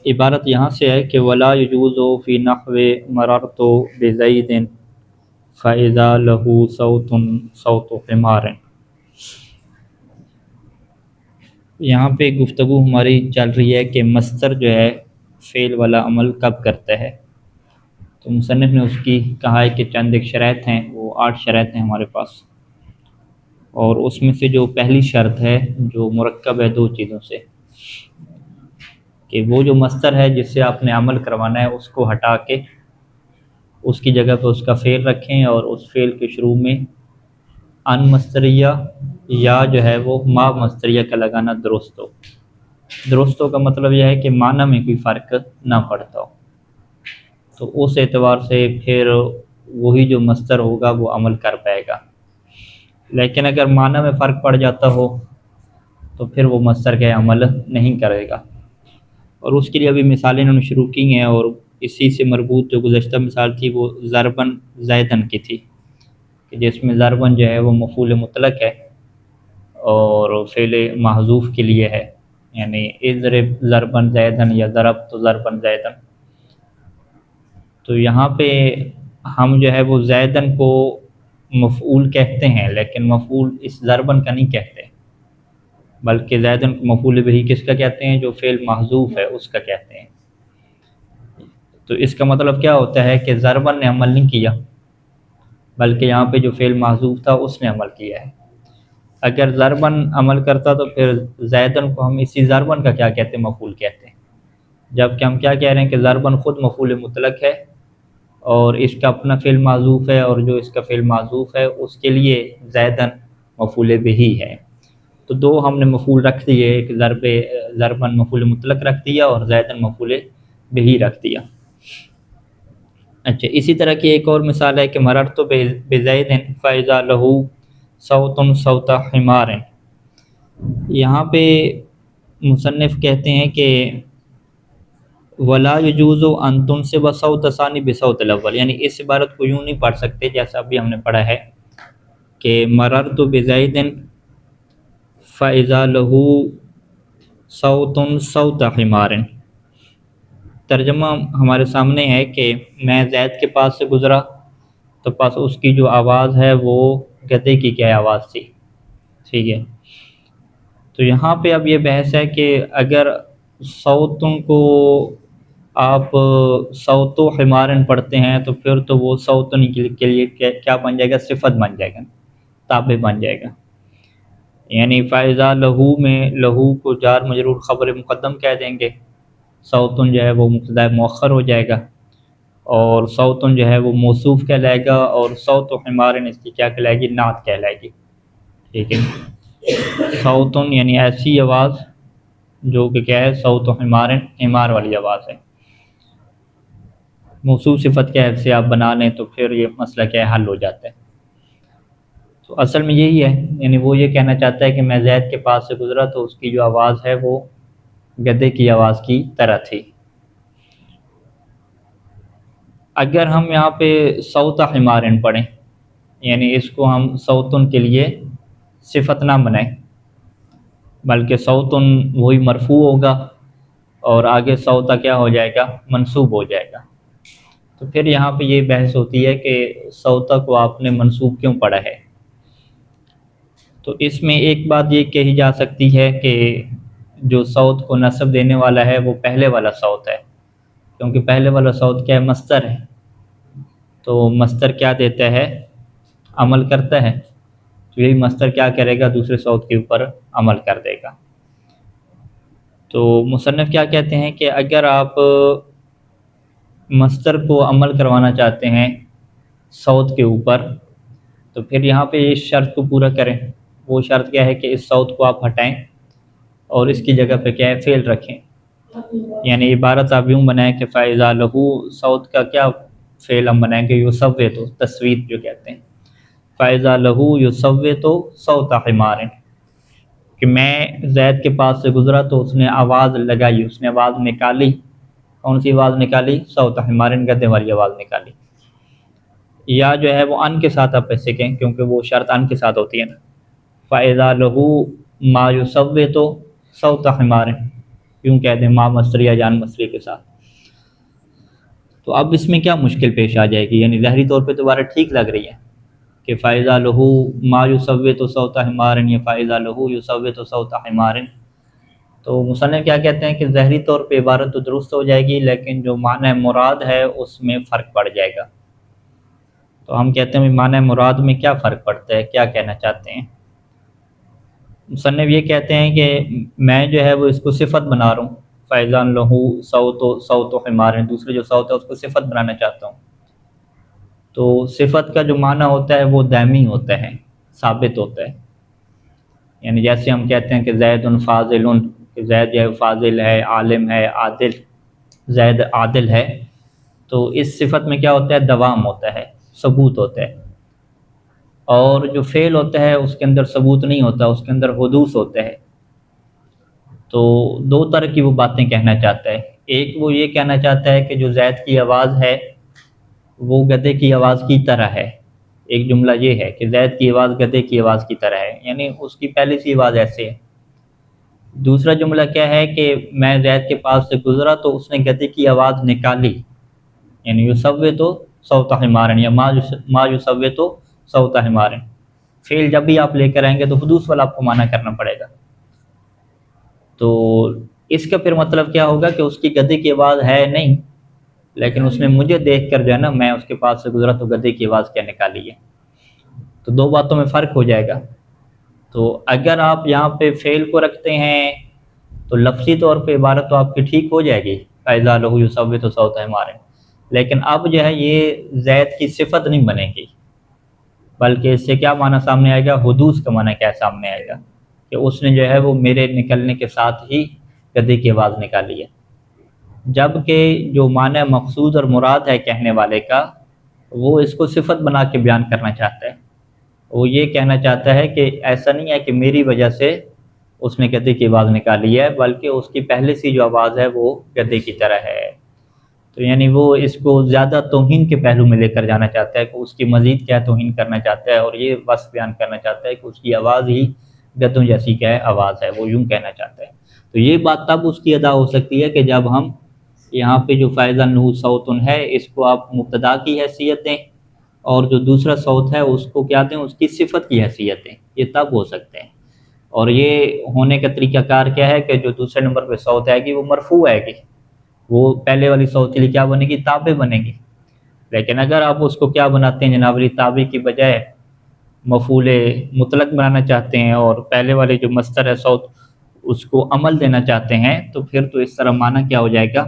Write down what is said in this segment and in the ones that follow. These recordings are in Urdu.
عبارت یہاں سے ہے کہ ولا یجوز فی نحو مررت بزید فاذا له صوت صوت حمار۔ یہاں پہ گفتگو ہماری چل رہی ہے کہ مصدر جو ہے فعل والا عمل کب کرتا ہے۔ تو مصنف نے اس کی کہا ہے کہ چند ایک شرائط ہیں، وہ 8 شرائط ہیں ہمارے پاس، اور اس میں سے جو پہلی شرط ہے جو مرکب ہے 2 چیزوں سے، کہ وہ جو مصدر ہے جس سے آپ نے عمل کروانا ہے اس کو ہٹا کے اس کی جگہ پہ اس کا فعل رکھیں، اور اس فعل کے شروع میں ان مصدریہ یا جو ہے وہ ما مصدریہ کا لگانا درست ہو۔ درست ہو کا مطلب یہ ہے کہ معنی میں کوئی فرق نہ پڑتا ہو، تو اس اعتبار سے پھر وہی جو مصدر ہوگا وہ عمل کر پائے گا۔ لیکن اگر معنی میں فرق پڑ جاتا ہو تو پھر وہ مصدر کا عمل نہیں کرے گا، اور اس کے لیے ابھی مثالیں انہوں نے شروع کی ہیں، اور اسی سے مربوط جو گزشتہ مثال تھی وہ ضرباً زیدن کی تھی، کہ جس میں ضرباً جو ہے وہ مفعول مطلق ہے اور فعل محذوف کے لیے ہے، یعنی اضرب ضرباً زیدن یا ضربت ضرباً زیدن۔ تو یہاں پہ ہم جو ہے وہ زیدن کو مفعول کہتے ہیں، لیکن مفعول اس ضرباً کا نہیں کہتے، بلکہ زیدن کو مفعول بہی کس کا کہتے ہیں؟ جو فعل محذوف ہے اس کا کہتے ہیں۔ تو اس کا مطلب کیا ہوتا ہے کہ ضرباً نے عمل نہیں کیا، بلکہ یہاں پہ جو فعل محذوف تھا اس نے عمل کیا ہے۔ اگر ضرباً عمل کرتا تو پھر زیدن کو ہم اسی ضرباً کا کیا کہتے ہیں؟ مفعول کہتے ہیں، جبکہ ہم کیا کہہ رہے ہیں کہ ضرباً خود مفعول مطلق ہے اور اس کا اپنا فعل معذوف ہے، اور جو اس کا فعل معذوف ہے اس کے لیے زیدن مفعول بہی ہے۔ تو 2 ہم نے مفعول رکھ دیے، ایک ضرباً مفعول مطلق رکھ دیا اور زیدن مفعول بہی رکھ دیا۔ اچھا، اسی طرح کی ایک اور مثال ہے کہ مررت بزید فاذا له صوت صوت حمار۔ یہاں پہ مصنف کہتے ہیں کہ ولا یجوز ان تنصب صوت ثانی بصوت الاول، یعنی اس عبارت کو یوں نہیں پڑھ سکتے جیسا ابھی ہم نے پڑھا ہے کہ مررت بزید فاذا له صوت صوت حمار۔ ترجمہ ہمارے سامنے ہے کہ میں زید کے پاس سے گزرا تو پاس اس کی جو آواز ہے وہ گدھے کی کیا آواز تھی، ٹھیک ہے۔ تو یہاں پہ اب یہ بحث ہے کہ اگر صوتوں کو آپ صوت و حمارن پڑھتے ہیں تو پھر تو وہ صوتن کے لیے کیا بن جائے گا؟ صفت بن جائے گا، تابع بن جائے گا۔ یعنی فاذا لہو میں لہو کو جار مجرور خبر مقدم کہہ دیں گے، صوتن جو ہے وہ مبتدا مؤخر ہو جائے گا، اور صوتن جو ہے وہ موصوف کہلائے گا، اور صوت و حمارن اس کی کیا کہلائے گی؟ نعت کہلائے گی، ٹھیک ہے۔ صوتن یعنی ایسی آواز جو کہ کیا ہے؟ صوت و حمارن، حمار والی آواز ہے۔ موصوف صفت کے حیث سے آپ بنا لیں تو پھر یہ مسئلہ کیا ہے؟ حل ہو جاتا ہے۔ تو اصل میں یہی ہے، یعنی وہ یہ کہنا چاہتا ہے کہ میں زید کے پاس سے گزرا تو اس کی جو آواز ہے وہ گدھے کی آواز کی طرح تھی۔ اگر ہم یہاں پہ صوت حمارن پڑھیں، یعنی اس کو ہم صوتن کے لیے صفت نہ بنائیں، بلکہ صوتن وہی مرفوع ہوگا اور آگے صوتا کیا ہو جائے گا؟ منصوب ہو جائے گا۔ تو پھر یہاں پہ یہ بحث ہوتی ہے کہ صوتا کو آپ نے منصوب کیوں پڑھا ہے۔ تو اس میں ایک بات یہ کہی جا سکتی ہے کہ جو صوت کو نصب دینے والا ہے وہ پہلے والا صوت ہے، کیونکہ پہلے والا صوت کیا ہے؟ مصدر ہے، تو مصدر کیا دیتا ہے؟ عمل کرتا ہے، تو یہی مصدر کیا کرے گا؟ دوسرے صوت کے اوپر عمل کر دے گا۔ تو مصنف کیا کہتے ہیں کہ اگر آپ مصدر کو عمل کروانا چاہتے ہیں صوت کے اوپر تو پھر یہاں پہ اس شرط کو پورا کریں۔ وہ شرط کیا ہے کہ اس صوت کو آپ ہٹائیں اور اس کی جگہ پہ کیا ہے؟ فعل رکھیں، یعنی عبارت آپ یوں بنائیں کہ فاذا لہو، صوت کا کیا فعل ہم بنائیں گے؟ یصوت، تصویت جو کہتے ہیں، فاذا لہو یصوت صوت حمار، کہ میں زید کے پاس سے گزرا تو اس نے آواز لگائی، اس نے آواز نکالی۔ کون سی آواز نکالی؟ صوت حمار، گدھے والی آواز نکالی۔ یا جو ہے وہ ان کے ساتھ آپ ایسے کہیں، کیونکہ وہ شرط ان کے ساتھ ہوتی ہے نا، فاذا لہو ما یصوت صوت حمار، یوں کہہ دیں ما مصدر یا جان مصدر کے ساتھ. تو اب اس میں کیا مشکل پیش آ جائے گی؟ یعنی ظاہری طور پہ تو بارہ ٹھیک لگ رہی ہے کہ فائزہ لہو ما یصوت صوت حمار یا فائزہ لہو یصوت صوت حمار. تو مصنف کیا کہتے ہیں کہ ظاہری طور پہ عبارت تو درست ہو جائے گی، لیکن جو معنی مراد ہے اس میں فرق پڑ جائے گا. تو ہم کہتے ہیں معنی مراد میں کیا فرق پڑتا ہے، کیا کہنا چاہتے ہیں؟ مصنف یہ کہتے ہیں کہ میں جو ہے وہ اس کو صفت بنا رہا ہوں، فیضان لہو صوت و حمار، دوسرے جو صوت ہے اس کو صفت بنانا چاہتا ہوں. تو صفت کا جو معنی ہوتا ہے وہ دائمی ہوتا ہے، ثابت ہوتا ہے. یعنی جیسے ہم کہتے ہیں کہ زید فاضل، کہ زید جو ہے فاضل ہے، عالم ہے، عادل، زید عادل ہے. تو اس صفت میں کیا ہوتا ہے؟ دوام ہوتا ہے، ثبوت ہوتا ہے. اور جو فعل ہوتا ہے اس کے اندر ثبوت نہیں ہوتا، اس کے اندر حدوث ہوتا ہے. تو دو طرح کی وہ باتیں کہنا چاہتا ہے. ایک وہ یہ کہنا چاہتا ہے کہ جو زید کی آواز ہے وہ گدھے کی آواز کی طرح ہے. ایک جملہ یہ ہے کہ زید کی آواز گدھے کی آواز کی طرح ہے، یعنی اس کی پہلی سی آواز ایسے ہے. دوسرا جملہ کیا ہے کہ میں زید کے پاس سے گزرا تو اس نے گدھے کی آواز نکالی، یعنی یصوت صوت حمار یا ما یصوت صوت حمار. فعل جب بھی آپ لے کر آئیں گے تو حدوث والا آپ کو معنی کرنا پڑے گا. تو اس کا پھر مطلب کیا ہوگا کہ اس کی گدھے کی آواز ہے نہیں، لیکن اس نے مجھے دیکھ کر جو ہے نا، میں اس کے پاس سے گزرا تو گدھے کی آواز کیا نکالی ہے. تو دو باتوں میں فرق ہو جائے گا. تو اگر آپ یہاں پہ فعل کو رکھتے ہیں تو لفظی طور پہ عبارت تو آپ کی ٹھیک ہو جائے گی، فَإِذَا لَهُ يُصَوِّتُ صَوْتَ حِمَارٍ. لیکن اب جو ہے یہ زید کی صفت نہیں بنے گی، بلکہ اس سے کیا معنی سامنے آئے گا؟ حدوث کا معنی کیا سامنے آئے گا کہ اس نے جو ہے وہ میرے نکلنے کے ساتھ ہی گدھے کی آواز نکالی ہے. جبکہ جو معنی مقصود اور مراد ہے کہنے والے کا، وہ اس کو صفت بنا کے بیان کرنا چاہتا ہے. وہ یہ کہنا چاہتا ہے کہ ایسا نہیں ہے کہ میری وجہ سے اس نے گدھے کی آواز نکالی ہے، بلکہ اس کی پہلے سی جو آواز ہے وہ گدھے کی طرح ہے. تو یعنی وہ اس کو زیادہ توہین کے پہلو میں لے کر جانا چاہتا ہے کہ اس کی مزید کیا توہین کرنا چاہتا ہے، اور یہ وصف بیان کرنا چاہتا ہے کہ اس کی آواز ہی گدھوں جیسی کیا ہے؟ آواز ہے. وہ یوں کہنا چاہتا ہے. تو یہ بات تب اس کی ادا ہو سکتی ہے کہ جب ہم یہاں پہ جو فائزہ نحو صوتن ہے اس کو آپ مبتدا کی حیثیت دیں، اور جو دوسرا صوت ہے اس کو کیا دیں؟ اس کی صفت کی حیثیت دیں. یہ تب ہو سکتے ہیں. اور یہ ہونے کا طریقہ کار کیا ہے کہ جو دوسرے نمبر پہ صوت آئے گی وہ مرفوع آئے گی، وہ پہلے والی صوت کے لیے کیا بنے گی؟ تابع بنے گی. لیکن اگر آپ اس کو کیا بناتے ہیں جنابری، تابع کی بجائے مفعول مطلق بنانا چاہتے ہیں اور پہلے والے جو مصدر ہے صوت اس کو عمل دینا چاہتے ہیں، تو پھر تو اس طرح معنی کیا ہو جائے گا؟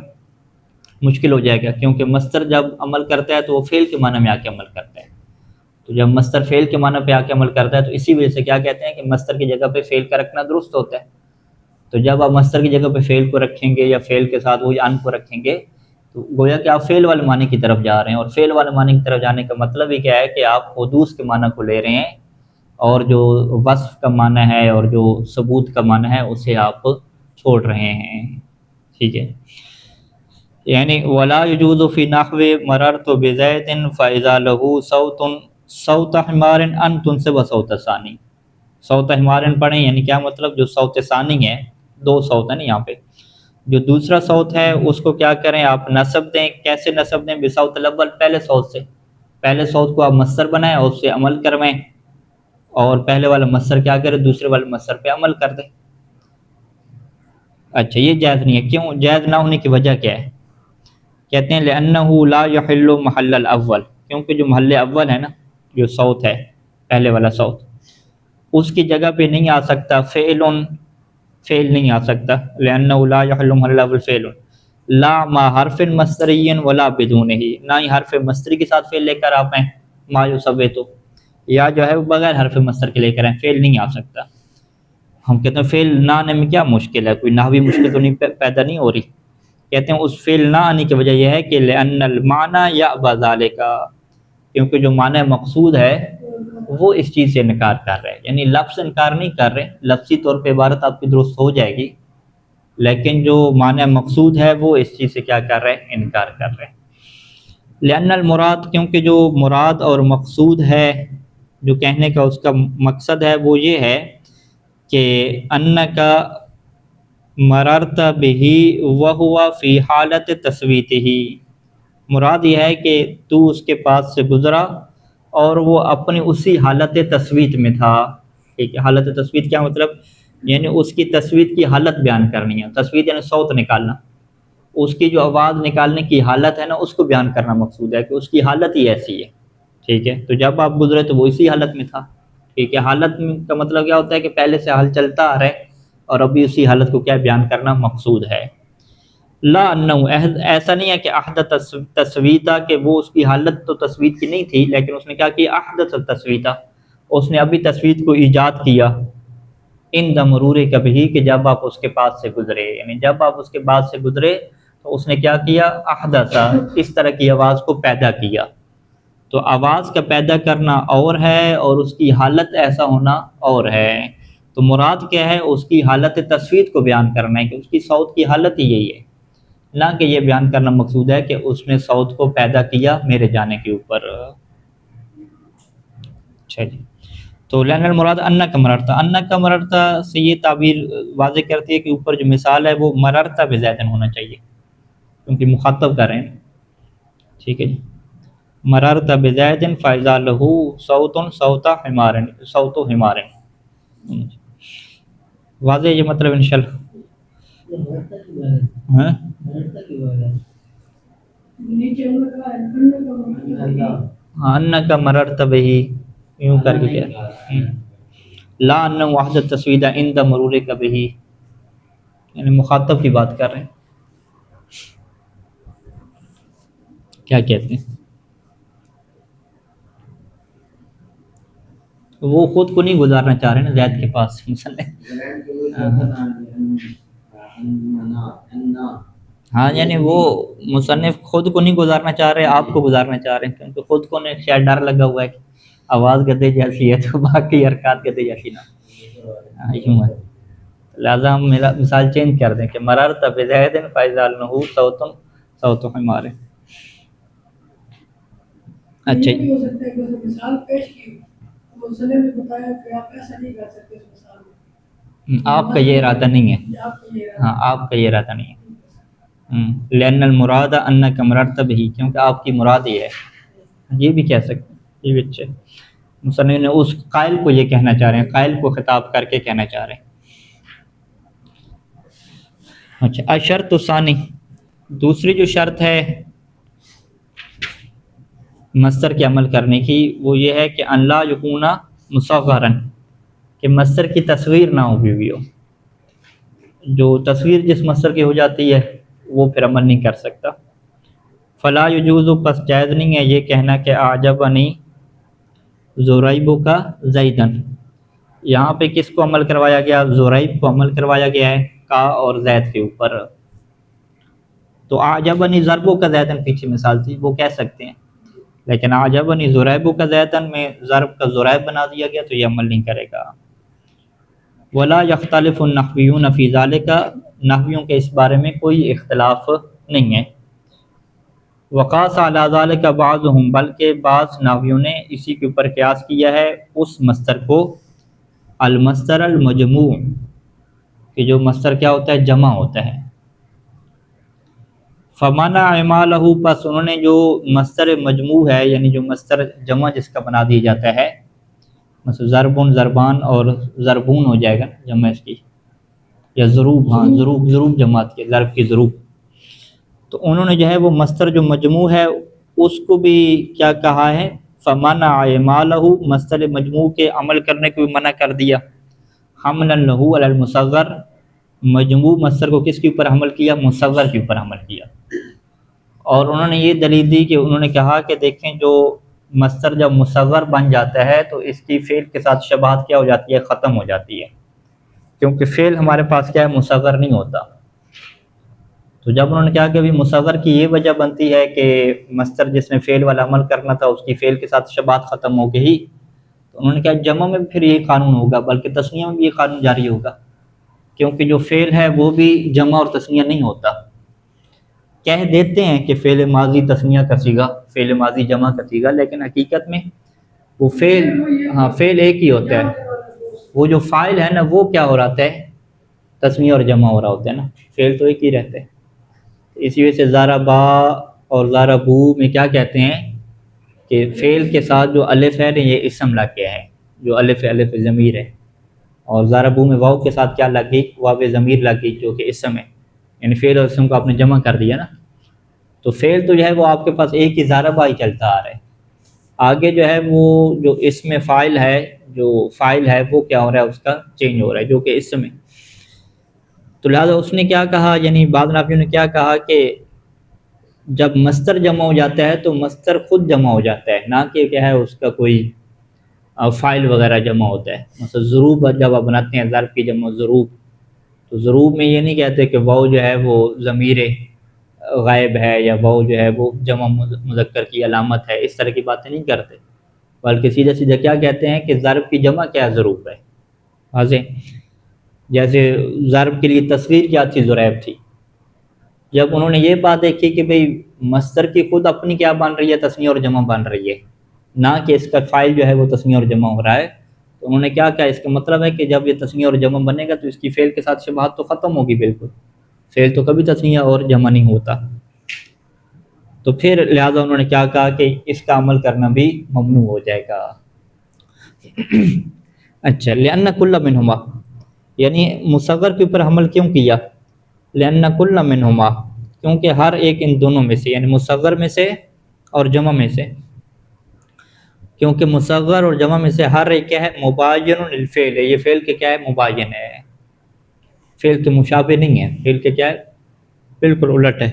مشکل ہو جائے گا. کیونکہ مصدر جب عمل کرتا ہے تو وہ فعل کے معنی میں آ کے عمل کرتا ہے. تو جب مصدر فعل کے معنی پہ آ کے عمل کرتا ہے تو اسی وجہ سے کیا کہتے ہیں کہ مصدر کی جگہ پہ فعل کا رکھنا درست ہوتا ہے. تو جب آپ مصدر کی جگہ پہ فعل کو رکھیں گے یا فعل کے ساتھ وہی ان کو رکھیں گے تو گویا کہ آپ فعل والے معنی کی طرف جا رہے ہیں. اور فعل والے معنی کی طرف جانے کا مطلب ہی کیا ہے کہ آپ حدوث کے معنی کو لے رہے ہیں، اور جو وصف کا معنی ہے اور جو ثبوت کا معنی ہے اسے آپ چھوڑ رہے ہیں. ٹھیک ہے. یعنی ولا یجوز فی نحو مررت بزید فاذا له صوت صوت حمار ان تنصب صوت ثانی. صوت حمار پڑھیں، یعنی کیا مطلب؟ جو صوت ثانی ہے، دو صوت ہیں نا یہاں پہ، جو دوسرا صوت ہے اس کو کیا کریں؟ آپ نصب دیں. کیسے نصب دیں؟ بصوت الاول، پہلے صوت سے. پہلے صوت کو آپ مصدر بنائیں اور اس سے عمل کروائیں، اور پہلے والا مصدر کیا کرے؟ دوسرے والے مصدر پہ عمل کر دیں. اچھا، یہ جائز نہیں ہے. کیوں جائز نہ ہونے کی وجہ کیا ہے؟ کہتے ہیں لأنه لا يحل محل الاول، کیونکہ جو محل اول ہے نا، جو صوت ہے پہلے والا صوت، اس کی جگہ پہ نہیں آ سکتا فعل نہیں آ سکتا. لأنه لا يحل محل الاول فعل لا ما حرف مصدری ولا بدونه، نہ ہی حرف مصدری کے ساتھ فعل لے کر آپ ہیں ما یصوت، یا جو ہے بغیر حرف مصدر کے لے کر ہیں فعل نہیں آ سکتا. ہم کہتے ہیں فعل نہ آنے میں کیا مشکل ہے؟ کوئی نحوی مشکل تو نہیں پیدا نہیں ہو رہی. کہتے ہیں اس فعل نہ آنے کی وجہ یہ ہے کہ لأن المعنی یأبی ذلک، کیونکہ جو معنی مقصود ہے وہ اس چیز سے انکار کر رہے ہیں. یعنی لفظ انکار نہیں کر رہے، لفظی طور پہ عبارت آپ کی درست ہو جائے گی، لیکن جو معنی مقصود ہے وہ اس چیز سے کیا کر رہے ہیں؟ انکار کر رہے ہیں. لأن المراد، کیونکہ جو مراد اور مقصود ہے، جو کہنے کا اس کا مقصد ہے وہ یہ ہے کہ ان کا مررت بہی وہو فی حالت تسویتہ، مراد یہ ہے کہ تو اس کے پاس سے گزرا اور وہ اپنی اسی حالت تسویت میں تھا۔ ٹھیک ہے، حالت تسویت کیا مطلب؟ یعنی اس کی تسویت کی حالت بیان کرنی ہے، تسویت یعنی صوت نکالنا، اس کی جو آواز نکالنے کی حالت ہے نا اس کو بیان کرنا مقصود ہے کہ اس کی حالت ہی ایسی ہے۔ ٹھیک ہے، تو جب آپ گزرے تو وہ اسی حالت میں تھا۔ ٹھیک ہے، حالت کا مطلب کیا ہوتا ہے کہ پہلے سے حال چلتا آ رہا ہے اور ابھی اسی حالت کو کیا بیان کرنا مقصود ہے۔ لا انہو، ایسا نہیں ہے کہ احدث تسویتا، کہ وہ اس کی حالت تو تسویت کی نہیں تھی لیکن اس نے کیا کیا؟ احدث تسویتا، اس نے ابھی تسویت کو ایجاد کیا۔ ان مرور کبھی، کہ جب آپ اس کے پاس سے گزرے، یعنی جب آپ اس کے بعد سے گزرے تو اس نے کیا کیا؟ احدث، اس طرح کی آواز کو پیدا کیا۔ تو آواز کا پیدا کرنا اور ہے اور اس کی حالت ایسا ہونا اور ہے۔ تو مراد کیا ہے؟ اس کی حالت تسویت کو بیان کرنا ہے کہ اس کی صوت کی حالت ہی یہی ہے، نہ کہ یہ بیان کرنا مقصود ہے کہ اس نے صوت کو پیدا کیا میرے جانے کے اوپر۔ اچھا جی، تو لین المراد ان کا مررتا، ان کا مررتا سے یہ تعبیر واضح کرتی ہے کہ اوپر جو مثال ہے وہ مررتا بزیدن ہونا چاہیے کیونکہ مخاطب کر رہے ہیں۔ ٹھیک ہے جی، مررتا بزیدن فاذا لہو صوت صوت حمار، صوت حمار، واضح یہ مطلب انشاءاللہ۔ ہاں ہاں، ان کا مررت بہی، یوں کر کے کیا لا ان وحدت تسویدہ عند مرور کا بہی، یعنی مخاطب کی بات کر رہے ہیں۔ کیا کہتے ہیں؟ وہ خود کو نہیں گزارنا چاہ رہے نا زید کے پاس ہاں، یعنی وہ مصنف خود کو نہیں گزارنا چاہ رہے، آپ کو گزارنا چاہ رہے ہیں کیونکہ خود کو نے شاید ڈر لگا ہوا ہے کہ آواز گدے جیسی ہے تو باقی حرکات گدے جیسی نہ، یوں ہے۔ لہٰذا ہم میرا مثال چینج کر دیں کہ مررت بزید فاذا لہو صوت صوت حمار۔ اچھا جی، مثال پیش کی نے بتایا کہ آپ ایسا نہیں کر سکتے اس مثال میں، آپ کا یہ ارادہ نہیں ہے، ہاں آپ کا یہ ارادہ نہیں ہے۔ لأن المراد انک مررت بہ، کیونکہ آپ کی مراد یہ ہے، یہ بھی کہہ سکتے ہیں، یہ بھی اچھا ہے۔ مصنف نے اس قائل کو یہ کہنا چاہ رہے ہیں، قائل کو خطاب کر کے کہنا چاہ رہے ہیں۔ اچھا، الشرط الثانی، دوسری جو شرط ہے مصدر کے عمل کرنے کی وہ یہ ہے کہ ان لا یکون مصغرا، کہ مصدر کی تصویر نہ ہوئی ہو۔ جو تصویر جس مصدر کی ہو جاتی ہے وہ پھر عمل نہیں کر سکتا۔ فلا یجوز، پس جائز نہیں ہے یہ کہنا کہ اعجبنی زریب کا زیدن، یہاں پہ کس کو عمل کروایا گیا؟ زریب کو عمل کروایا گیا ہے کا اور زید کے اوپر۔ تو اعجبنی ضرب کا زیدن پیچھے مثال تھی، وہ کہہ سکتے ہیں، لیکن اعجبنی زریب کا زیدن میں ضرب کا زریب بنا دیا گیا تو یہ عمل نہیں کرے گا۔ ولا یختلف النحویون فی ذلک، نحویوں کے اس بارے میں کوئی اختلاف نہیں ہے۔ وقاس علی ذلک بعضهم، بلکہ بعض نحویوں نے اسی کے اوپر قیاس کیا ہے اس مصدر کو، المصدر المجموع، کہ جو مصدر کیا ہوتا ہے؟ جمع ہوتا ہے۔ فمنع اعمالہ، پس انہوں نے جو مصدر مجموع ہے یعنی جو مصدر جمع جس کا بنا دیا جاتا ہے، مثلا ضربن ضربان اور ضربون ہو جائے گا جمع اس کی، یا ضروب، ہاں ضروب، ضروب جماعت کی، ضرب کی ضروب، تو انہوں نے جو ہے وہ مصدر جو مجموع ہے اس کو بھی کیا کہا ہے؟ فمنع اعمالہ، مصدر مجموع کے عمل کرنے کو بھی منع کر دیا، حملا لہ علی المصغر، مجموع مصدر کو کس کے اوپر حمل کیا؟ مصغر کے اوپر حمل کیا۔ اور انہوں نے یہ دلیل دی کہ انہوں نے کہا کہ دیکھیں جو مصدر جب مصغر بن جاتا ہے تو اس کی فعل کے ساتھ شباہت کیا ہو جاتی ہے؟ ختم ہو جاتی ہے، کیونکہ فعل ہمارے پاس کیا ہے؟ مصغر نہیں ہوتا۔ تو جب انہوں نے کہا کہ ابھی مصغر کی یہ وجہ بنتی ہے کہ مصدر جس نے فعل والا عمل کرنا تھا اس کی فعل کے ساتھ شباہت ختم ہو گئی، تو انہوں نے کہا جمع میں بھی پھر یہ قانون ہوگا، بلکہ تثنیہ میں بھی یہ قانون جاری ہوگا، کیونکہ جو فعل ہے وہ بھی جمع اور تثنیہ نہیں ہوتا۔ کہہ دیتے ہیں کہ فعل ماضی تثنیہ کا صیغہ، فعل ماضی جمع کا صیغہ، لیکن حقیقت میں وہ فعل، ہاں فعل ایک ہی ہوتا ہے، وہ جو فاعل ہے نا وہ کیا ہو رہا ہے؟ تسنیہ اور جمع ہو رہا ہوتا ہے نا، فعل تو ایک ہی رہتے ہیں. اسی وجہ سے ضربا اور ضربو میں کیا کہتے ہیں کہ فعل کے ساتھ جو الف ہے نا یہ اسم لگ گیا ہے، جو الف ہے الف ضمیر ہے، اور ضربو میں واو کے ساتھ کیا لگ گئی، واو ضمیر لگ گئی جو کہ اسم ہے، یعنی فعل اور اسم کو آپ نے جمع کر دیا نا. تو فعل تو جو ہے وہ آپ کے پاس ایک ہی ضربہ ہی چلتا آ رہا ہے، آگے جو ہے وہ جو اسم فاعل ہے، جو فاعل ہے وہ کیا ہو رہا ہے، اس کا چینج ہو رہا ہے جو کہ اسم ہے. تو لہٰذا اس نے کیا کہا، یعنی بعض نحویوں نے کیا کہا کہ جب مصدر جمع ہو جاتا ہے تو مصدر خود جمع ہو جاتا ہے، نہ کہ کیا ہے اس کا کوئی فاعل وغیرہ جمع ہوتا ہے. مثلا ضروب جب آپ بناتے ہیں ضرب کی جمع ضروب، تو ضروب میں یہ نہیں کہتے کہ واو جو ہے وہ ضمیر غائب ہے یا واو جو ہے وہ جمع مذکر کی علامت ہے، اس طرح کی باتیں نہیں کرتے، بلکہ سیدھا سیدھا کیا کہتے ہیں کہ ضرب کی جمع کیا ضروب ہے. واضح؟ جیسے ضرب کے لیے تصغیر کیا تھی، ضریب تھی. جب انہوں نے یہ بات دیکھی کہ بھئی مصدر کی خود اپنی کیا بن رہی ہے، تثنیہ اور جمع بن رہی ہے، نہ کہ اس کا فاعل جو ہے وہ تثنیہ اور جمع ہو رہا ہے، تو انہوں نے کیا کہا، اس کا مطلب ہے کہ جب یہ تثنیہ اور جمع بنے گا تو اس کی فعل کے ساتھ شباہت تو ختم ہوگی بالکل، فعل تو کبھی تثنیہ اور جمع نہیں ہوتا. تو پھر لہٰذا انہوں نے کیا کہا کہ اس کا عمل کرنا بھی ممنوع ہو جائے گا. اچھا، لأن کل منہما، یعنی مصغر کے اوپر عمل کیوں کیا، لأن کل منہما، کیونکہ ہر ایک ان دونوں میں سے، یعنی مصغر میں سے اور جمع میں سے، کیونکہ مصغر اور جمع میں سے ہر ایک کیا ہے، مباین للفعل ہے، یہ فعل کے کیا ہے، مباین ہے، فعل کے مشابہ نہیں ہے، فعل کے کیا ہے، بالکل الٹ ہے.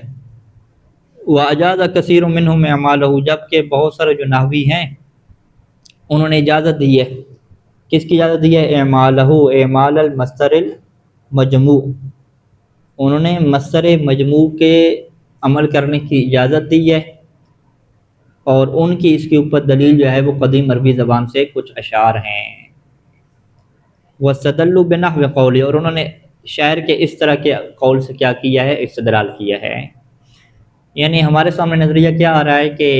وَأَجَازَ كَثِيرٌ مِّنْهُمْ اعْمَالَهُ، جبکہ بہت سارے جو نحوی ہیں انہوں نے اجازت دی ہے، کس کی اجازت دی ہے، اعمالہ، اعمال المصدر المجموع، انہوں نے مصدر مجموع کے عمل کرنے کی اجازت دی ہے، اور ان کی اس کے اوپر دلیل جو ہے وہ قدیم عربی زبان سے کچھ اشعار ہیں. وَاسْتَدَلُّوا بِنَحْوِ قَوْلِ، اور انہوں نے شاعر کے اس طرح کے قول سے کیا کیا ہے، استدلال کیا ہے. یعنی ہمارے سامنے نظریہ کیا آ رہا ہے کہ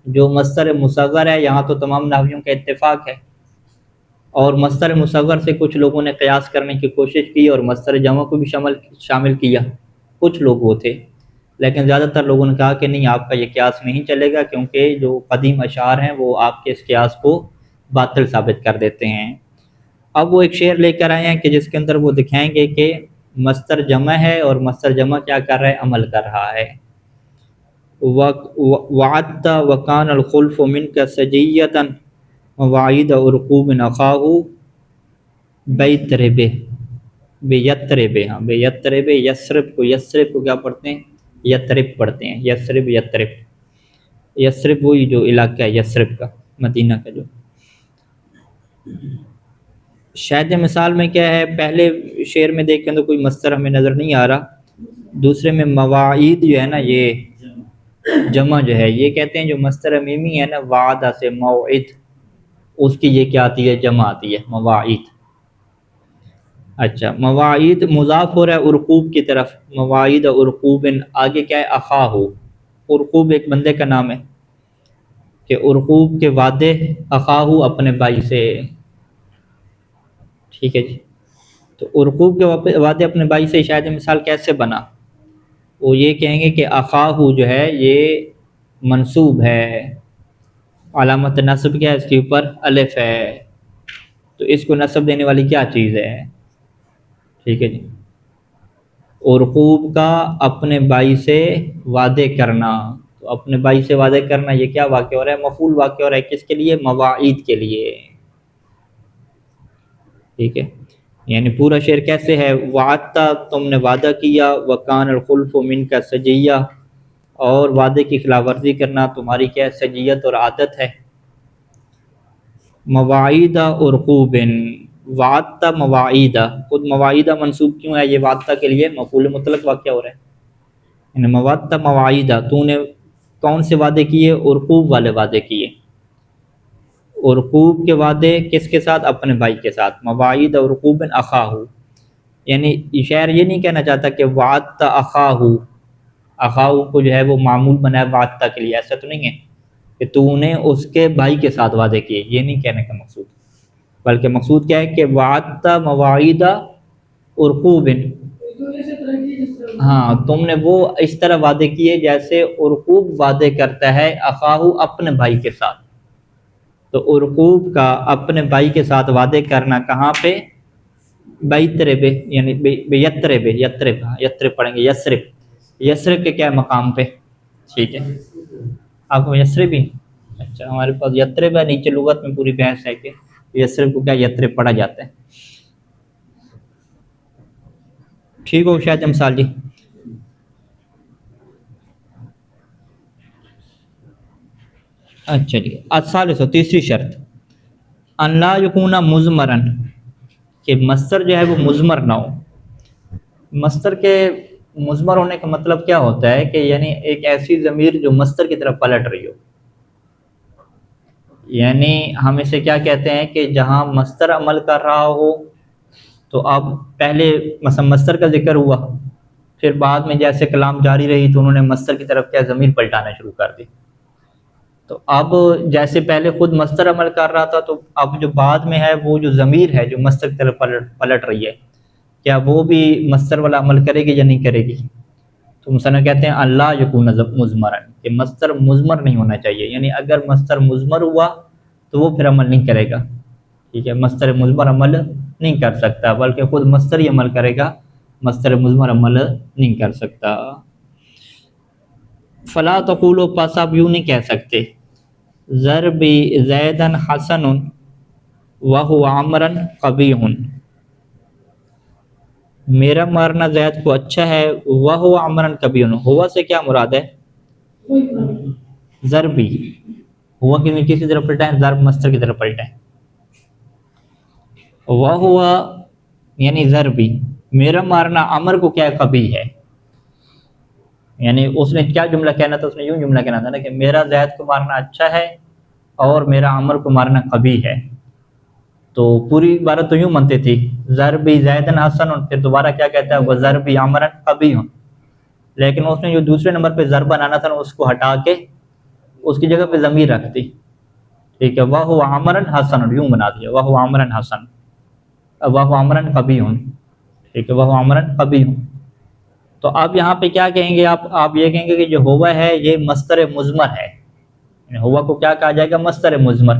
جو مصدر مصغر ہے، یہاں تو تمام نحویوں کا اتفاق ہے، اور مصدر مصغر سے کچھ لوگوں نے قیاس کرنے کی کوشش کی اور مصدر جمع کو بھی شامل کیا، کچھ لوگ وہ تھے، لیکن زیادہ تر لوگوں نے کہا کہ نہیں، آپ کا یہ قیاس نہیں چلے گا، کیونکہ جو قدیم اشعار ہیں وہ آپ کے اس قیاس کو باطل ثابت کر دیتے ہیں. اب وہ ایک شعر لے کر آئے ہیں کہ جس کے اندر وہ دکھائیں گے کہ مصدر جمع ہے اور مصدر جمع کیا کر رہا ہے، عمل کر رہا ہے. وعدت وکان الخلف منک سجیتا مواعید عرقوب اخاہ بیترب، بیترب، ہاں بیترب، یسرب کو کیا پڑھتے ہیں، یترب پڑھتے ہیں، یسرب یترب، یسرب وہی جو علاقہ ہے یسرب کا، مدینہ کا. جو شاید مثال میں کیا ہے، پہلے شعر میں دیکھیں تو کوئی مصدر ہمیں نظر نہیں آ رہا، دوسرے میں مواعید جو ہے نا، یہ جمع جو ہے، یہ کہتے ہیں جو مصدر میمی ہے نا، وعدہ سے موعد، اس کی یہ کیا آتی ہے، جمع آتی ہے، مواعید. اچھا، مواعید مضاف ہو رہا ہے عرقوب کی طرف، مواعید عرقوب، آگے کیا ہے، اخاہ، عرقوب ایک بندے کا نام ہے، کہ عرقوب کے وعدے، اخاہ اپنے بھائی سے. ٹھیک ہے جی. تو عرقوب کے وعدے اپنے بھائی سے شاید مثال کیسے بنا، وہ یہ کہیں گے کہ اخاہ جو ہے یہ منصوب ہے، علامت نصب کیا ہے، اس کے اوپر الف ہے، تو اس کو نصب دینے والی کیا چیز ہے. ٹھیک ہے جی. عرقوب کا اپنے بھائی سے وعدے کرنا، تو اپنے بھائی سے وعدے کرنا یہ کیا واقع ہو رہا ہے، مفعول واقع ہو رہا ہے، کس کے لیے، مواعید کے لیے. ٹھیک ہے. یعنی پورا شعر کیسے ہے، وعدتا، تم نے وعدہ کیا، وکان الخلف منک سجیہ، اور وعدے کی خلاف ورزی کرنا تمہاری کیا سجیت اور عادت ہے. مواعید عرقوب، وعدتا مواعیدہ، خود مواعیدہ منصوب کیوں ہے، یہ وعدتا کے لیے مفعول مطلق واقع ہو رہا ہے. یعنی مواعدتا مواعیدہ، تو نے کون سے وعدے کیے، عرقوب والے وعدے کیے. عرقوب کے وعدے کس کے ساتھ، اپنے بھائی کے ساتھ، مواعید عرقوب اخاہ. یعنی شاعر یہ نہیں کہنا چاہتا کہ وعدت اخاہ، اخاہ کو جو ہے وہ معمول بنا ہے وعدتا کے لیے، ایسا تو نہیں ہے کہ تو نے اس کے بھائی کے ساتھ وعدے کیے، یہ نہیں کہنے کا مقصود، بلکہ مقصود کیا ہے کہ وعدت مواعید ارقوب، تو ایسے طرح کی جس طرح ہاں تم نے وہ اس طرح وعدے کیے جیسے ارقوب وعدے کرتا ہے اخاہو اپنے بھائی کے ساتھ. تو ارقوب کا اپنے بھائی کے ساتھ وعدے کرنا کہاں پہ؟ بیترب، یعنی بیترب، یترب، یترب پڑھیں گے، یسرب، یسرب کے کیا مقام پہ؟ ٹھیک ہے، آپ کو یسرب ہی، اچھا ہمارے پاس یترب ہے، نیچے لغت میں پوری بحث ہے کہ یسرب کو کیا یترب پڑھا جاتا ہے. ٹھیک ہو شاید امثال جی. اچھا جی، الثالث، تیسری شرط، ان لا یکون مضمرن، کہ مصدر جو ہے وہ مضمر نہ ہو. مصدر کے مضمر ہونے کا مطلب کیا ہوتا ہے کہ یعنی ایک ایسی ضمیر جو مصدر کی طرف پلٹ رہی ہو. یعنی ہم اسے کیا کہتے ہیں کہ جہاں مصدر عمل کر رہا ہو تو اب پہلے مثلا مصدر کا ذکر ہوا، پھر بعد میں جیسے کلام جاری رہی تو انہوں نے مصدر کی طرف کیا ضمیر پلٹانا شروع کر دی. تو اب جیسے پہلے خود مصدر عمل کر رہا تھا تو اب جو بعد میں ہے وہ جو ضمیر ہے جو مصدر کی طرف پلٹ رہی ہے، کیا وہ بھی مصدر والا عمل کرے گی یا نہیں کرے گی؟ تو مصنف کہتے ہیں اللہ یکون مضمرن، کہ مصدر مضمر نہیں ہونا چاہیے. یعنی اگر مصدر مضمر ہوا تو وہ پھر عمل نہیں کرے گا. ٹھیک ہے، مصدر مضمر عمل نہیں کر سکتا، بلکہ خود مصدر ہی عمل کرے گا، مصدر مضمر عمل نہیں کر سکتا. فلا تقولوا، پس آپ یوں نہیں کہہ سکتے، ضربی زیدن حسن وہو عمرن قبیح، میرا مارنا زید کو اچھا ہے، وہو عمرن قبیح، ہوا سے کیا مراد ہے؟ کوئی نہیں. ضربی، ہوا کی نیچے کی طرف پلٹائیں، ضرب مصدر کی طرف پلٹائیں. وہو یعنی ضربی، میرا مارنا عمر کو کیا قبیح ہے. یعنی اس نے کیا جملہ کہنا تھا؟ اس نے یوں جملہ کہنا تھا نا کہ میرا زید کو مارنا اچھا ہے اور میرا عمر کو مارنا قبیح ہے. تو پوری عبارت تو یوں بنتی تھی، ضربی زیدن حسن، پھر دوبارہ کیا کہتا ہے، وہ ضربی عمرن قبیح. لیکن اس نے جو دوسرے نمبر پہ ضرب بنانا تھا اس کو ہٹا کے اس کی جگہ پہ ضمیر رکھ دی. ٹھیک ہے، وہ عمرن حسن، یوں بنا دیا، وہ عمرن حسن، وہ عمرن قبیح. ٹھیک ہے، وہ عمرن قبیح. تو اب یہاں پہ کیا کہیں گے آپ یہ کہیں گے کہ جو ہوا ہے یہ مصدر مضمر ہے. یعنی ہوا کو کیا کہا جائے گا؟ مصدر مضمر.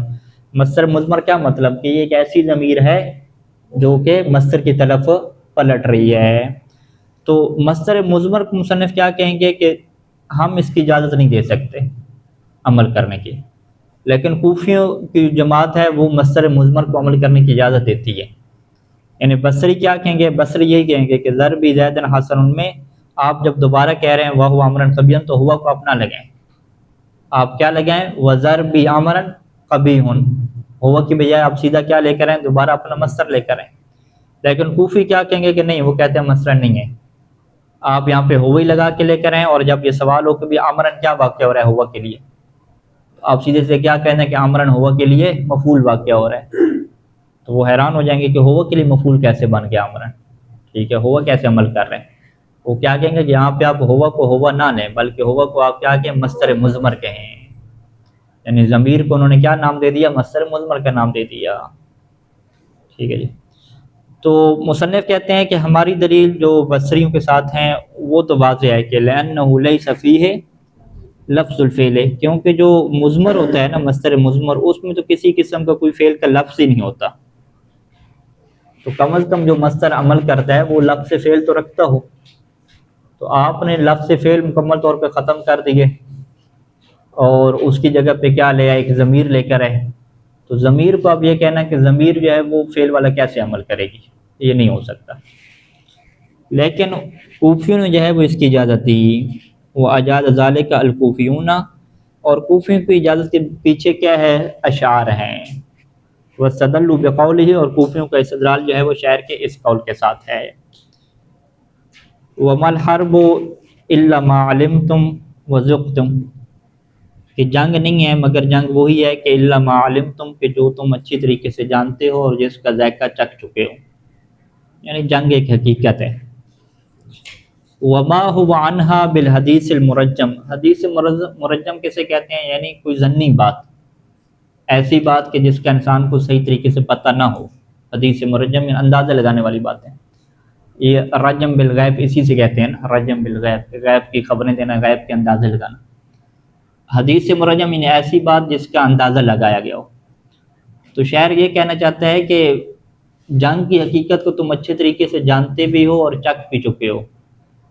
مصدر مضمر کیا مطلب؟ کہ یہ ایک ایسی ضمیر ہے جو کہ مصدر کی طرف پلٹ رہی ہے. تو مصدر مضمر کو مصنف کیا کہیں گے کہ ہم اس کی اجازت نہیں دے سکتے عمل کرنے کی، لیکن کوفیوں کی جماعت ہے وہ مصدر مضمر کو عمل کرنے کی اجازت دیتی ہے. یعنی بصری کیا کہیں گے؟ بصری یہی کہیں گے کہ ضربی زیدن حسن میں آپ جب دوبارہ کہہ رہے ہیں وہ عمرن قبیح تو ہوا کو اپنا لگائیں، آپ کیا لگائیں؟ وضربی عمرن قبیح، ہوا کی بجائے آپ سیدھا کیا لے کر آئیں؟ دوبارہ اپنا مصدر لے کر آئیں. لیکن کوفی کیا کہیں گے کہ نہیں، وہ کہتے ہیں مصدر نہیں ہے، آپ یہاں پہ ہوا ہی لگا کے لے کر آئیں، اور جب یہ سوال ہو کہ بھی عمرن کیا واقع ہو رہا ہے ہوا کے لیے، آپ سیدھے سے کیا کہتے ہیں کہ عمرن ہوا کے لیے مفعول واقع ہو رہا ہے. تو وہ حیران ہو جائیں گے کہ ہوا کے لیے مفعول کیسے بن گیا عمرن. ٹھیک ہے، ہوا کیسے عمل کر رہے ہیں؟ وہ کیا کہیں گے کہ یہاں پہ آپ ہوا کو ہوا نہ لیں، بلکہ ہوا کو آپ کیا کہیں؟ مصدر مضمر کہیں. یعنی ضمیر کو انہوں نے کیا نام دے دیا؟ مصدر مضمر کا نام دے دیا. ٹھیک ہے جی. تو مصنف کہتے ہیں کہ ہماری دلیل جو بصریوں کے ساتھ ہیں وہ تو واضح ہے کہ لأنہ لیس فیہ لفظ الفعل، کیونکہ جو مضمر ہوتا ہے نا، مصدر مضمر، اس میں تو کسی قسم کا کوئی فعل کا لفظ ہی نہیں ہوتا. تو کم از کم جو مصدر عمل کرتا ہے وہ لفظ فعل تو رکھتا ہو. تو آپ نے لفظ فعل مکمل طور پہ ختم کر دیے اور اس کی جگہ پہ کیا لے آئے؟ ایک ضمیر لے کر آئے. تو ضمیر کو اب یہ کہنا کہ ضمیر جو ہے وہ فعل والا کیسے عمل کرے گی، یہ نہیں ہو سکتا. لیکن کوفیوں نے جو ہے وہ اس کی اجازت دی، وہ اجاز ذالک الکوفیون، اور کوفیوں کی اجازت کے پیچھے کیا ہے؟ اشعار ہیں. واستدلوا بقولہ، اور کوفیوں کا استدلال جو ہے وہ شاعر کے اس قول کے ساتھ ہے. وما الحرب الا ما علمتم وذقتم، کہ جنگ نہیں ہے مگر جنگ وہی ہے کہ الا ما علمتم، کہ جو تم اچھی طریقے سے جانتے ہو اور جس کا ذائقہ چکھ چکے ہو. یعنی جنگ ایک حقیقت ہے. وما هو عنها بالحدیث المرجم، حدیث مرجم کسے کہتے ہیں؟ یعنی کوئی ظنی بات، ایسی بات کہ جس کا انسان کو صحیح طریقے سے پتہ نہ ہو. حدیث مرجم میں اندازہ لگانے والی باتیں. یہ رجم بالغیب اسی سے کہتے ہیں نا، رجم بالغیب، غیب کی خبریں دینا، غیب کے اندازے لگانا۔ حدیث مرجم یعنی ایسی بات جس کا اندازہ لگایا گیا ہو۔ تو شاعر یہ کہنا چاہتا ہے کہ جنگ کی حقیقت کو تم اچھے طریقے سے جانتے بھی ہو اور چکھ بھی چکے ہو۔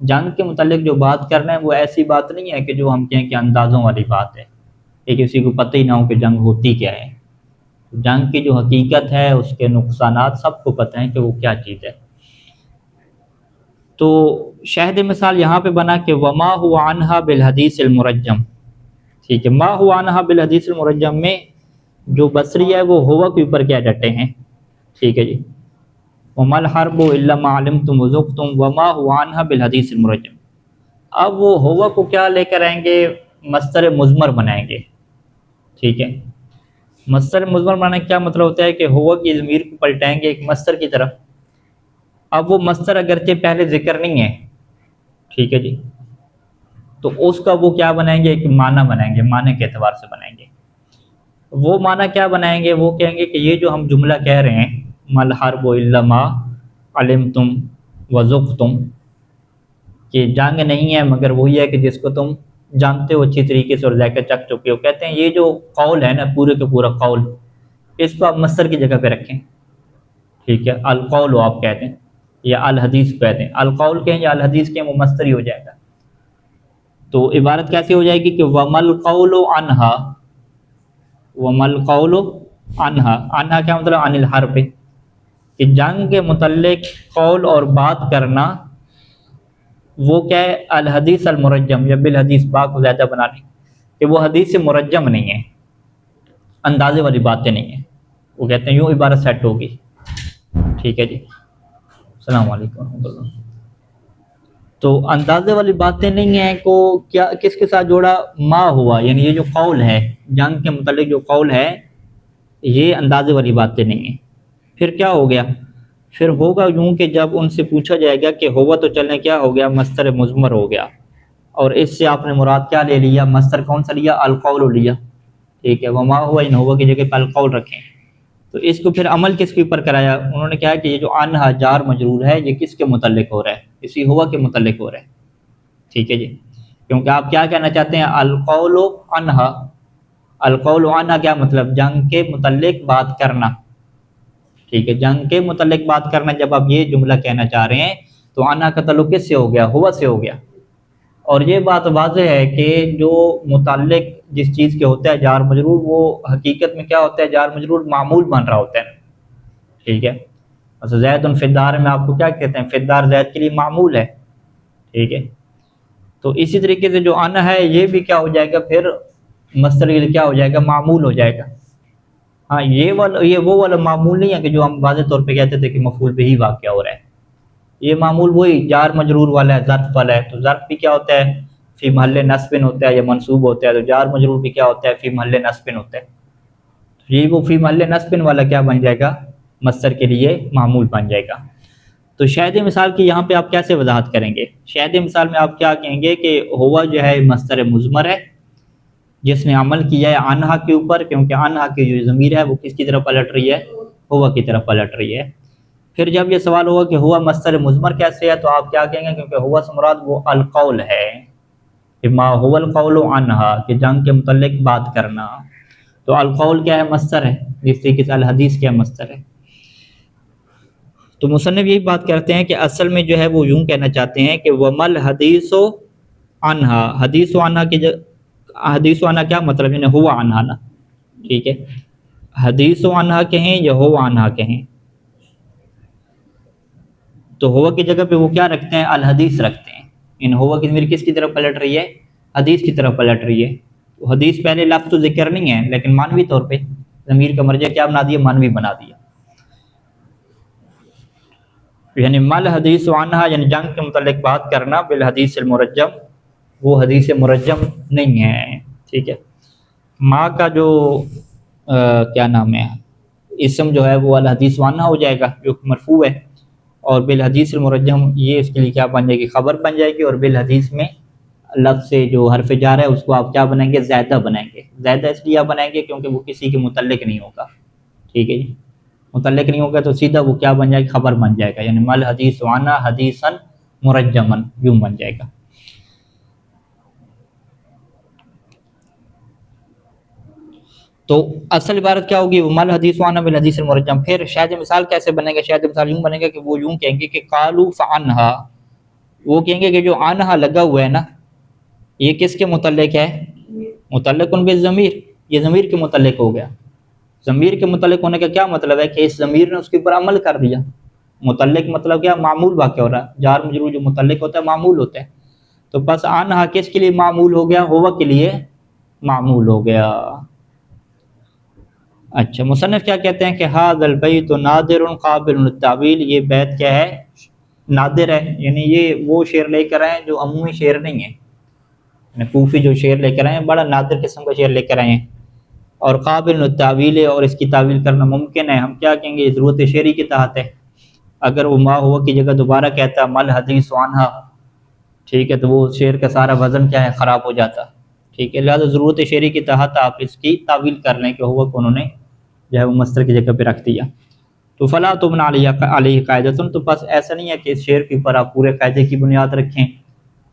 جنگ کے متعلق جو بات کرنا ہے وہ ایسی بات نہیں ہے کہ جو ہم کہیں کہ اندازوں والی بات ہے، کہ کسی کو پتہ ہی نہ ہو کہ جنگ ہوتی کیا ہے۔ جنگ کی جو حقیقت ہے، اس کے نقصانات سب کو پتہ ہیں کہ وہ کیا چیز ہے۔ تو شاہد مثال یہاں پہ بنا کہ وما ہوا عنہا بالحدیث المرجم، ٹھیک ہے۔ ما ہوا عنہا بالحدیث المرجم میں جو بصری ہے وہ ہوا کے اوپر کیا ڈٹے ہیں، ٹھیک ہے جی۔ وما الحرب الا ما علمتم وذقتم وما هو عنها بالحديث المرجم۔ اب وہ ہوا کو کیا لے کر آئیں گے، مصدر مضمر بنائیں گے، ٹھیک ہے۔ مصدر مضمر بنانے کا کیا مطلب ہوتا ہے کہ ہوا کی ضمیر کو پلٹائیں گے ایک مصدر کی طرف۔ اب وہ مصدر اگرچہ پہلے ذکر نہیں ہے، ٹھیک ہے جی، تو اس کا وہ کیا بنائیں گے، ایک معنی بنائیں گے، معنی کے اعتبار سے بنائیں گے۔ وہ معنی کیا بنائیں گے، وہ کہیں گے کہ یہ جو ہم جملہ کہہ رہے ہیں مل حرب الا ما علمتم وذقتم، کہ جنگ نہیں ہے مگر وہی ہے کہ جس کو تم جانتے ہو اچھی طریقے سے اور ذائقہ چکھ چکے ہو۔ کہتے ہیں یہ جو قول ہے نا، پورے کا پورا قول، اس کو آپ مصدر کی جگہ پہ رکھیں، ٹھیک ہے۔ القول آپ کہتے ہیں یا الحدیث کہتے ہیں، القول کہیں یا الحدیث کہیں، وہ مصدر ہی ہو جائے گا۔ تو عبارت کیسی ہو جائے گی کہ ومل قول عنہا، ومل قول عنہا، عنہا کیا مطلب، عن الحرب، کہ جنگ کے متعلق قول اور بات کرنا وہ کیا ہے، الحدیث المرجم، یا بالحدیث با کو زیادہ بنانے، کہ وہ حدیث مرجم نہیں ہے، اندازے والی باتیں نہیں ہیں۔ وہ کہتے ہیں یوں عبارت سیٹ ہوگی، ٹھیک ہے جی۔ السلام علیکم ورحمۃ اللہ۔ تو اندازے والی باتیں نہیں ہیں کو کیا کس کے ساتھ جوڑا، ما ہوا، یعنی یہ جو قول ہے جنگ کے متعلق جو قول ہے یہ اندازے والی باتیں نہیں ہیں۔ پھر کیا ہو گیا، پھر ہوگا یوں کہ جب ان سے پوچھا جائے گا کہ ہوا تو چلنے کیا ہو گیا، مصدر مضمر ہو گیا، اور اس سے آپ نے مراد کیا لے لیا، مصدر کون سا لیا، القول لیا، ٹھیک ہے۔ وما ہوا ان ہوا کی جگہ پہ القول رکھیں۔ تو اس کو پھر عمل کس کے اوپر کرایا، انہوں نے کہا کہ یہ جو عنہا جار مجرور ہے یہ کس کے متعلق ہو رہا ہے، اسی ہوا کے متعلق ہو رہا ہے، ٹھیک ہے جی۔ کیونکہ آپ کیا کہنا چاہتے ہیں، القول عنہا، القول عنہا کیا مطلب، جنگ کے متعلق بات کرنا، ٹھیک ہے۔ جنگ کے متعلق بات کرنا، جب آپ یہ جملہ کہنا چاہ رہے ہیں تو عنہا کا تعلق کس سے ہو گیا، ہوا سے ہو گیا۔ اور یہ بات واضح ہے کہ جو متعلق جس چیز کے ہوتا ہے جار مجرور، وہ حقیقت میں کیا ہوتا ہے، جار مجرور معمول بن رہا ہوتا ہے، ٹھیک ہے۔ مثلا زید فی الدار میں آپ کو کیا کہتے ہیں، فی الدار زید کے لیے معمول ہے، ٹھیک ہے۔ تو اسی طریقے سے جو انا ہے یہ بھی کیا ہو جائے گا، پھر مصدر کے لیے کیا ہو جائے گا، معمول ہو جائے گا۔ ہاں یہ وہ والا معمول نہیں ہے کہ جو ہم واضح طور پہ کہتے تھے کہ مفعول به واقع ہو رہا ہے۔ یہ معمول وہی جار مجرور والا ہے، ظرف والا ہے۔ تو ظرف بھی کیا ہوتا ہے، فی محل نصب ہوتا ہے یا منصوب ہوتا ہے، تو جار مجرور بھی کیا ہوتا ہے، فی محل نصب ہوتا ہے۔ تو یہ وہ فی محل نصب والا کیا بن جائے گا، مصدر کے لیے معمول بن جائے گا۔ تو شاہد مثال کی یہاں پہ آپ کیسے وضاحت کریں گے، شاہد مثال میں آپ کیا کہیں گے کہ ہوا جو ہے مصدر مضمر ہے جس نے عمل کیا ہے عنہا کے اوپر، کیونکہ عنہا کی جو ضمیر ہے وہ کس کی طرف پلٹ رہی ہے، ہوا کی طرف پلٹ رہی ہے۔ پھر جب یہ سوال ہوگا کہ ہوا مصدر مضمر کیسے ہے، تو آپ کیا کہیں گے، کیونکہ ہوا سے مراد وہ القول ہے، کہ ما هو القول عنہا، کہ جنگ کے متعلق بات کرنا۔ تو القول کیا ہے، مصدر ہے، جس طریقے سے الحدیث کیا مصدر ہے۔ تو مصنف یہی بات کرتے ہیں کہ اصل میں جو ہے وہ یوں کہنا چاہتے ہیں کہ ومل حدیث و عنہا، حدیث و عنہا کی حدیث و عنہا کیا مطلب، یعنی ہوا عنہا نا، ٹھیک ہے۔ حدیث و عنہا کہیں یا ہوا عنہا کہیں، تو ہوا کی جگہ پہ وہ کیا رکھتے ہیں، الحدیث رکھتے ہیں۔ ان ہوا کی ضمیر کس کی طرف پلٹ رہی ہے، حدیث کی طرف پلٹ رہی ہے۔ تو حدیث پہلے لفظ تو ذکر نہیں ہے، لیکن معنوی طور پہ ضمیر کا مرجع کیا بنا دیا، معنوی بنا دیا۔ یعنی مل حدیث عنہا، یعنی جنگ کے متعلق بات کرنا، بالحدیث المرجم، وہ حدیث مرجم نہیں ہے، ٹھیک ہے۔ ماں کا جو کیا نام ہے، اسم جو ہے وہ الحدیث عنہا ہو جائے گا جو مرفوع ہے، اور بالحدیث المرجم یہ اس کے لیے کیا بن جائے گی، خبر بن جائے گی۔ اور بالحدیث میں لفظ سے جو حرف جار ہے اس کو آپ کیا بنائیں گے، زائدہ بنائیں گے۔ زائدہ اس لیے آپ بنائیں گے کیونکہ وہ کسی کے متعلق نہیں ہوگا، ٹھیک ہے جی۔ متعلق نہیں ہوگا تو سیدھا وہ کیا بن جائے گا؟ خبر بن جائے گا، یعنی مل حدیث وانا حدیثاً مرجمن یوں بن جائے گا۔ تو اصل عبارت کیا ہوگی؟ وہ مل حدیث وانا بالحدیث المرجم۔ پھر شاہد مثال کیسے بنے گا؟ شاہد مثال یوں بنے گا کہ وہ یوں کہیں گے کہ قالوا فعنہا، وہ کہیں گے کہ جو عنہا لگا ہوا ہے نا یہ کس کے متعلق ہے؟ متعلق بالضمیر، یہ ضمیر کے متعلق ہو گیا۔ ضمیر کے متعلق ہونے کا کیا مطلب ہے کہ اس ضمیر نے اس کے اوپر عمل کر دیا۔ متعلق مطلب کیا؟ معمول واقع ہو رہا ہے، جار مجرور جو متعلق ہوتا ہے معمول ہوتا ہے، تو پس عنہا کس کے لیے معمول ہو گیا؟ ہوا کے لیے معمول ہو گیا۔ اچھا، مصنف کیا کہتے ہیں کہ ھذا البیت نادر قابل للتاویل، یہ بیت کیا ہے؟ نادر ہے، یعنی یہ وہ شعر لے کر آئے ہیں جو عمومی شعر نہیں ہے، یعنی کوفی جو شعر لے کر آئے ہیں بڑا نادر قسم کا شعر لے کر آئے ہیں، اور قابل للتاویل ہے، اور اس کی تعویل کرنا ممکن ہے۔ ہم کیا کہیں گے؟ ضرورت شعری کے تحت ہے۔ اگر وہ ما ہوا کی جگہ دوبارہ کہتا مل حدیث عنہا، ٹھیک ہے، تو وہ شعر کا سارا وزن کیا ہے؟ خراب ہو جاتا، ٹھیک ہے، لہٰذا ضرورت شعری کے تحت آپ اس کی تعویل کر لیں کہ ہوا کو انہوں نے جو ہے وہ مصدر کی جگہ پہ رکھ دیا۔ تو فلا تبنى علیہ قاعدۃ، تو بس ایسا نہیں ہے کہ اس شعر کے اوپر آپ پورے قاعدے کی بنیاد رکھیں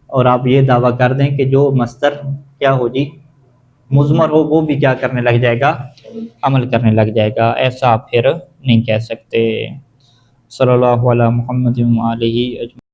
اور آپ یہ دعویٰ کر دیں کہ جو مصدر کیا ہو جی مضمر ہو وہ بھی کیا کرنے لگ جائے گا؟ عمل کرنے لگ جائے گا، ایسا آپ پھر نہیں کہہ سکتے۔ صلی اللہ علیہ محمد و آلہ اجمعین۔